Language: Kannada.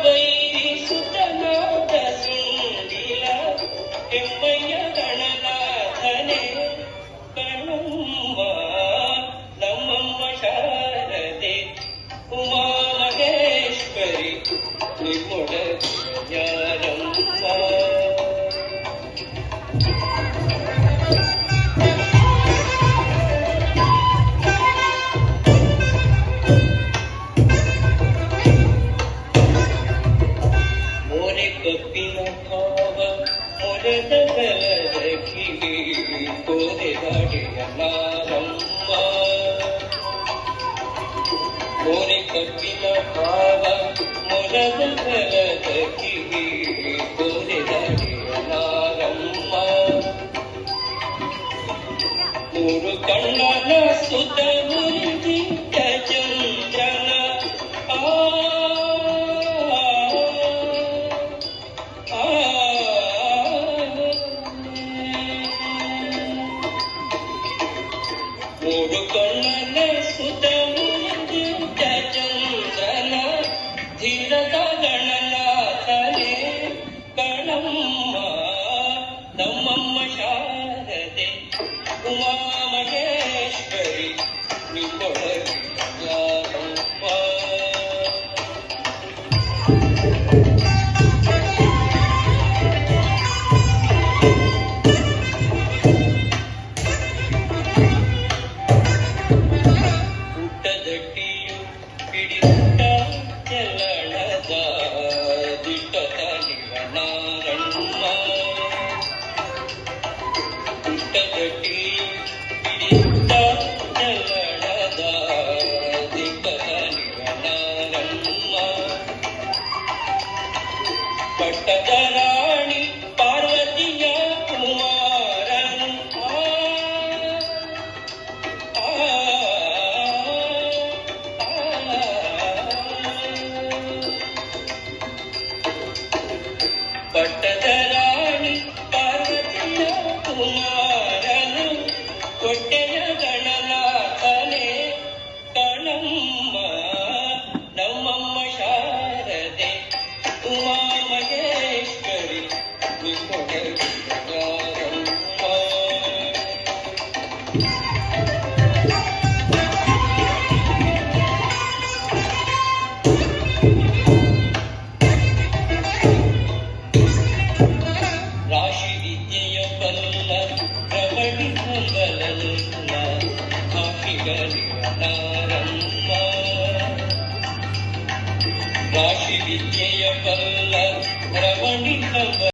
ಬೈರಿ ಸುತನಾದ ಸುಂದಿಲ ಕೆಮ್ಮಯ್ಯ ಗಣನಾಥನೆ ಕಣಮ್ಮ ನಮ್ಮಮ್ಮ ಶಾರದೆ ಉಮಾ ಮಹೇಶ್ವರಿ ನಿಮ್ಮೊಡ ಯಾರಮ್ಮ. ಕಪ್ಪಿನ ಭಾವ ಮೊರೆದ ಬಲದ ಕಿವಿ ಕೋರೆದಾಡಿಯ ನಾರಮ್ಮ. ಕೋರೆ ಕಪ್ಪಿನ ಭಾವ ಮೊರೆದ ಬಲದ ಕಿವಿ ಕೋರೆದಾಡಿಯ ನಾರಮ್ಮ. ಮೂರು ಕಣ್ಣನ ಸುತ ಮುರಿದಿದ್ದ ಚಂದ್ರನ ಮೂರು ಕಣ್ಣನ ಸುತ ಮುರಿದಿದ್ದ ಚಂದ್ರನ ಧೀರದ ಗಣನಾಥನೆ ಕಣಮ್ಮ ನಮ್ಮಮ್ಮ ಶಾರದೆ ಉಮಾ ಮಹೇಶ್ವರಿ ನಿಮ್ಮೊಳಗೆ ಯಾರಮ್ಮ. ಊಟದಟ್ಟಿಯು ಹಿಡಿದ ಚಲಣದ ದಿಟ್ಟದ ನಿವನಾರಣ್ಣ. ಊಟದಟ್ಟಿಯು ಹಿಡಿದ ಚಲಣದ ದಿಟ್ಟದ ನಿವನಾರಣ್ಣ. ಪಟ್ಟದ ರಾಣಿ ಪಾರ್ವತಿಯ ಕುಮಾರನು ಪಟ್ಟದ ರಾಣಿ ಪಾರ್ವತಿಯ ಕುಮಾರನು ಕೊಟ್ಟೆಯ ಗಣನಾಥನೆ ಕಣಮ್ಮ ನಮ್ಮಮ್ಮ ಶಾರದೆ ಉಮಾ ಮಹೇಶ್ವರಿ ನಿಮ್ಮೊಳಗೆ ಯಾರಮ್ಮ. ರಾಶಿ ವಿದ್ಯೆಯ ಬಲ್ಲ ರಮಣಿ ಹಂಬಲನುಲ್ಲ ಕಾಶಿಗಲಿಯ ನಾರಮ್ಮ. ರಾಶಿ ವಿದ್ಯೆಯ ಬಲ್ಲ ರಮಣಿ ಹಂಬಲ